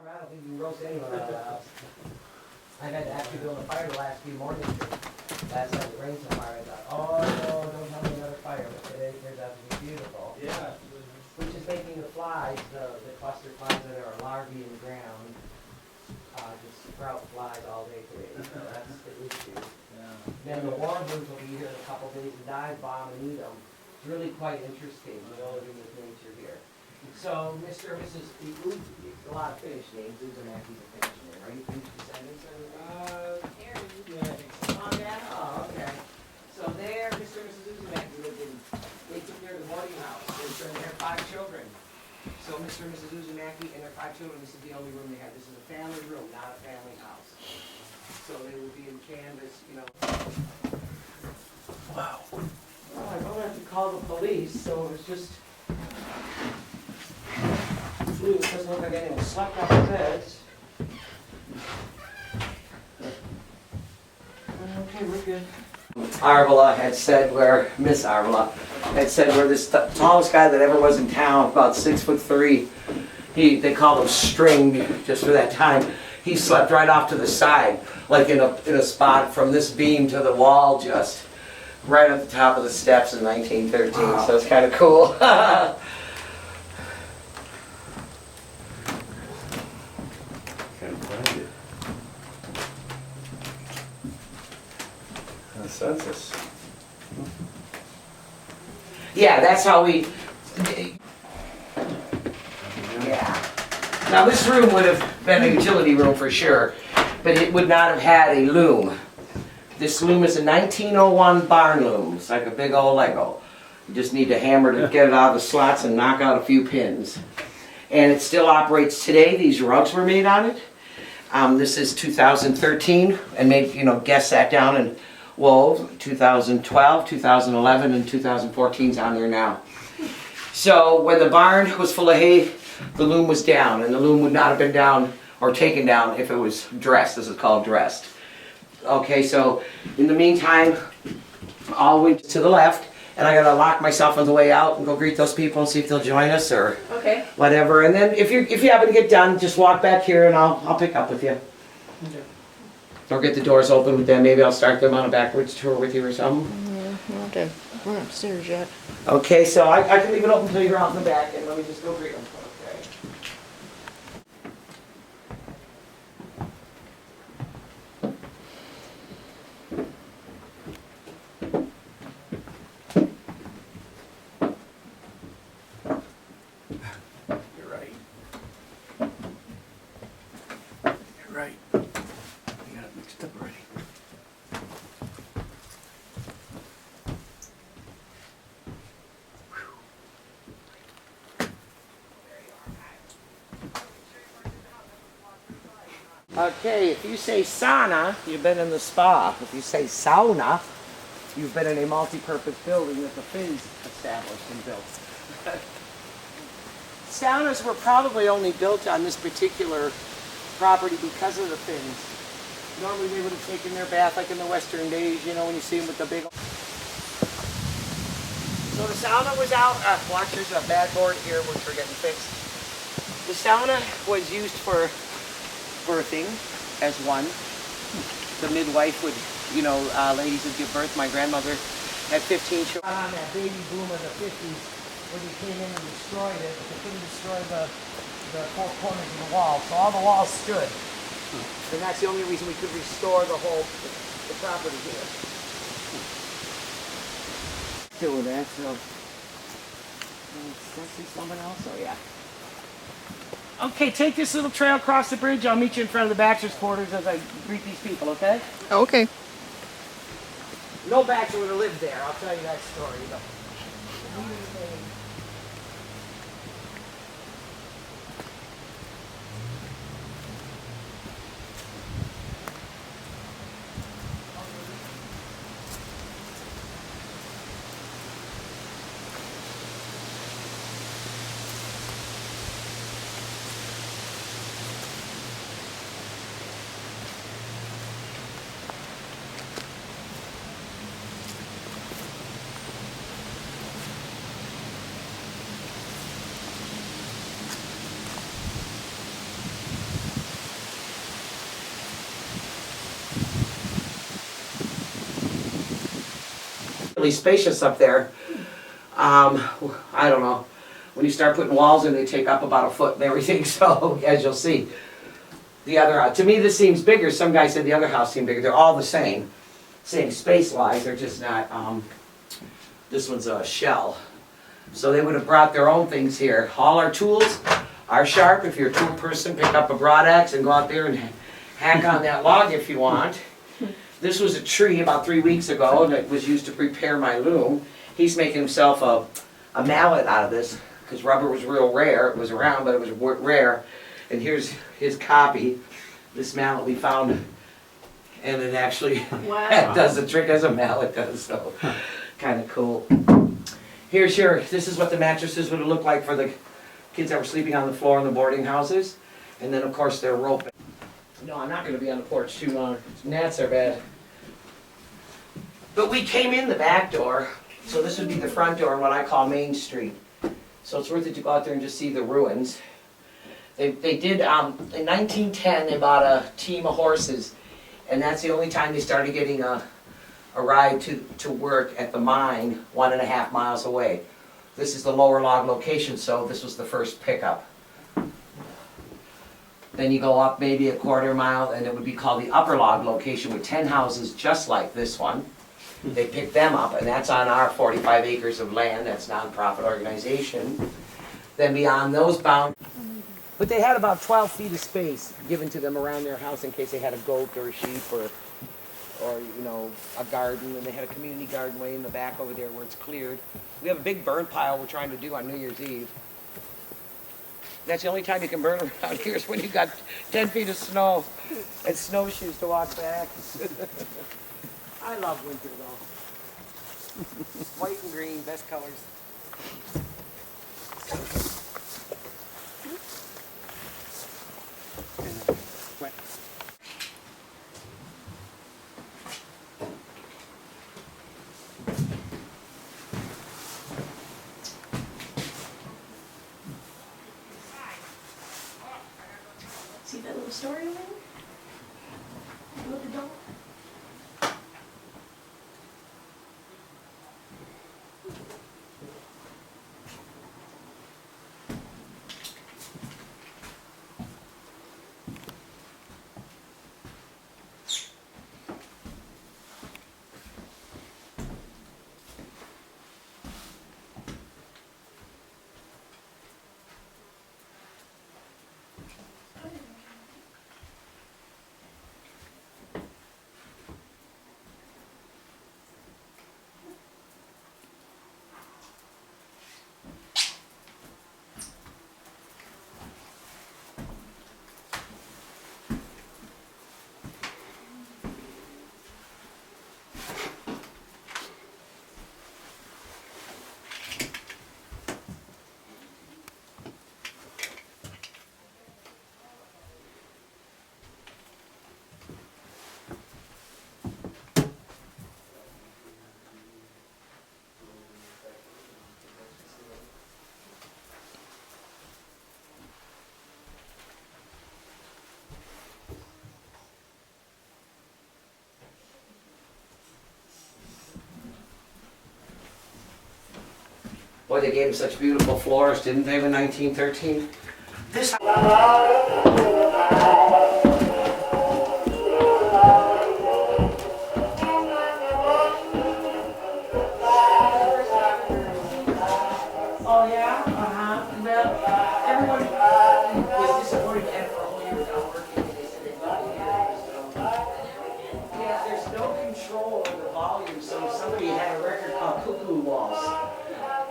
I don't think you can roast anyone out of the house. I've had to actually build a fire the last few mornings. Last night it rained so hard, I thought, oh no, don't tell me another fire. But today it turns out to be beautiful. Yeah. Which is making the flies, the cluster flies that are larvae in the ground, just sprout flies all day today. So that's the issue. Yeah. Then the warblers will be here in a couple days and dive bomb and eat them. It's really quite interesting, living with nature here. So, Mr. and Mrs. A lot of Finnish names. Uzumaki's a Finnish name. Are you Finnish descendants or Yeah, I think so. Oh, yeah? Oh, okay. So there, Mr. and Mrs. Uzumaki lived in, they took care of the boarding house. They had 5 children. So Mr. and Mrs. Uzumaki and their 5 children, this is the only room they had. This is a family room, not a family house. So they would be in canvas, Wow. Well, I don't have to call the police, so it was just flu. It doesn't look like anyone slept off the beds. Okay, we're good. Arvela had said Miss Arvela had said where this tallest guy that ever was in town, about 6'3", they called him String just for that time. He slept right off to the side, like in a spot from this beam to the wall, just right at the top of the steps in 1913. Wow. So it's kind of cool. Census. Yeah, that's how we. Yeah. Now this room would have been a utility room for sure, but it would not have had a loom. This loom is a 1901 barn loom. It's like a big old Lego. You just need to hammer to get it out of the slots and knock out a few pins. And it still operates today. These rugs were made on it. This is 2013, and guests sat down and wove. 2012, 2011, and 2014 is on there now. So when the barn was full of hay, the loom was down, and the loom would not have been down or taken down if it was dressed. This is called dressed. Okay, so in the meantime, all the way to the left, and I gotta lock myself on the way out and go greet those people and see if they'll join us or whatever. And then if you happen to get done, just walk back here and I'll pick up with you. Okay. Or get the doors open with them. Maybe I'll start them on a backwards tour with you or something. Yeah, we're not upstairs yet. Okay, so I can leave it open until you're out in the back, and let me just go greet them. Okay. You're right. You're right. You got it mixed up already. Okay, if you say sauna, you've been in the spa. If you say sauna, you've been in a multi-purpose building that the Finns established and built. Saunas were probably only built on this particular property because of the Finns. Normally they would have taken their bath like in the Western days, when you see them with the big... So the sauna was out, watch, there's a bad board here which we're getting fixed. The sauna was used for birthing as one. The midwife would, ladies would give birth. My grandmother had 15 children. On that baby boom of the 50s, when they came in and destroyed it, but they couldn't destroy the 4 corners of the wall, so all the walls stood. And that's the only reason we could restore the property here. Doing that, so let's see someone else. Oh yeah. Okay, take this little trail across the bridge. I'll meet you in front of the Bachelor's quarters as I greet these people, okay? Okay. No Bachelor would have lived there, I'll tell you that story. But certainly spacious up there. I don't know. When you start putting walls in, they take up about a foot and everything, so as you'll see. The other, to me this seems bigger. Some guy said the other house seemed bigger. They're all the same space-wise, they're just not, this one's a shell. So they would have brought their own things here. All our tools are sharp. If you're a tool person, pick up a broad axe and go out there and hack on that log if you want. This was a tree about 3 weeks ago that was used to prepare my loom. He's making himself a mallet out of this, because rubber was real rare. It was around, but it was rare. And here's his copy, this mallet we found, and it actually does the trick as a mallet does, so kind of cool. This is what the mattresses would have looked like for the kids that were sleeping on the floor in the boarding houses. And then of course they're roping. No, I'm not gonna be on the porch too long, gnats are bad. But we came in the back door, so this would be the front door on what I call Main Street. So it's worth it to go out there and just see the ruins. They did, in 1910, they bought a team of horses, and that's the only time they started getting a ride to work at the mine 1.5 miles away. This is the lower log location, so this was the first pickup. Then you go up maybe a 1/4 mile, and it would be called the upper log location with 10 houses just like this one. They picked them up, and that's on our 45 acres of land, that's non-profit organization. Then beyond those boundaries, but they had about 12 feet of space given to them around their house in case they had a goat or a sheep or you know, a garden, and they had a community garden way in the back over there where it's cleared. We have a big burn pile we're trying to do on New Year's Eve. That's the only time you can burn around here is when you got 10 feet of snow and snowshoes to walk back. I love winter though. White and green, best colors. See that little story over there? Little dog. Boy, they gave them such beautiful floors, didn't they, in 1913? This. Oh yeah? Well, everyone was disappointed to end for a whole year without working, and they said they'd love to hear it, so. Yeah, there's no control over the volume, so somebody had a record called Cuckoo Waltz.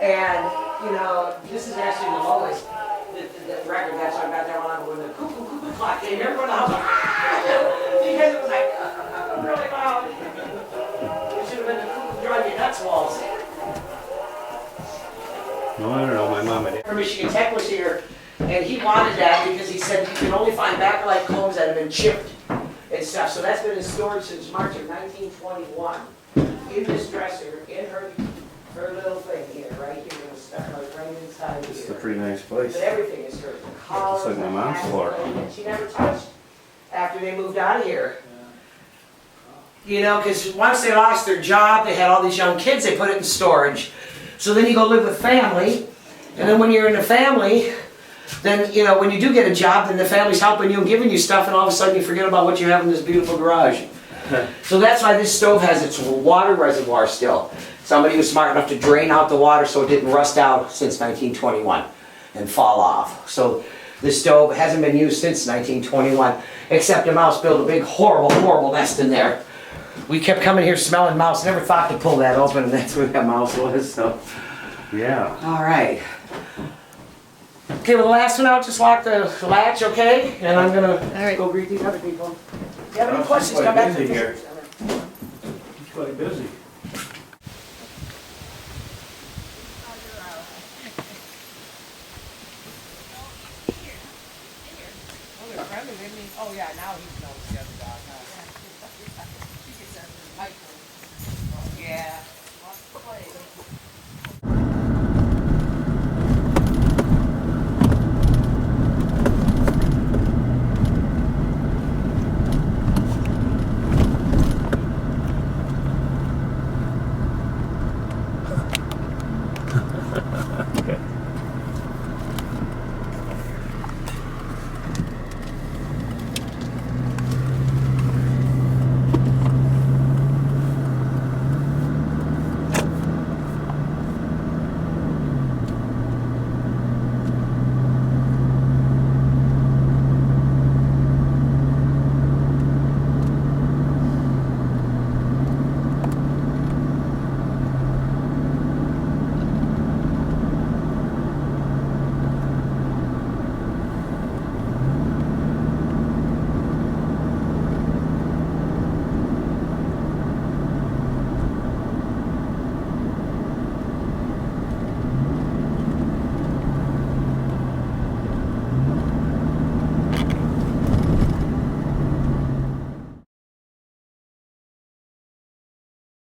And, you know, this is actually the lowest, the record, that's what I got that one when the cuckoo clock came, everyone in the house went, ah! Because it was like, really loud. It should have been the cuckoo drive you nuts waltz. No, I don't know, my mom did. Michigan Tech was here, and he wanted that because he said you can only find bakelite combs that have been chipped and stuff. So that's been in storage since March of 1921 in this dresser, in her little thing here, right here, it was stuck right inside It's a here. pretty nice place. But everything is hers. The collars, It's like my the mom's hats, floor. and she never touched after they moved out of here. You know, because once they lost their job, they had all these young kids, they put it in storage. So then you go live with family, and then when you're in a family, then, you know, when you do get a job, then the family's helping you and giving you stuff, and all of a sudden you forget about what you have in this beautiful garage. So that's why this stove has its water reservoir still. Somebody was smart enough to drain out the water so it didn't rust out since 1921 and fall off. So this stove hasn't been used since 1921, except a mouse built a big horrible, horrible nest in there. We kept coming here smelling mouse, never thought to pull that open, and that's where that mouse was, so. Yeah. All right. Okay, well, the last one out, just lock the latch, okay? And I'm gonna right. go greet these other people. If you have any questions, come back to the Busy here. visitor center. He's quite busy. Oh, yeah, now he knows the other dog, huh?